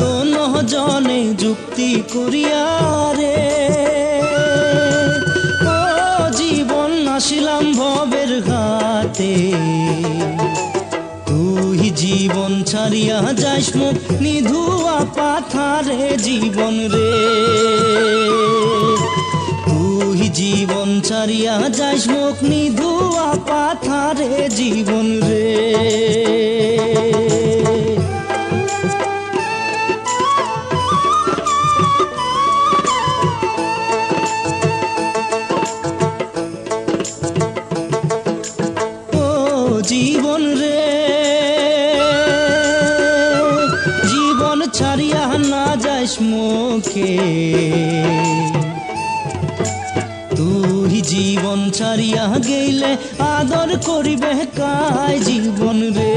দোনো জনে যুক্তি করিয়া রে ও জীবন আসিলাম ভবের ঘাটে তুই জীবন ছাড়িয়া যাইস মুখ নিধুয়া পাথারে জীবন রে তুই জীবন ছাড়িয়া যাইস মুখ নিধুয়া পাথারে জীবন রে জীবন রে জীবন ছাড়িয়া না যাইস মুখে তুই জীবন ছাড়িয়া গেলে আদর করিবে কায় জীবন রে।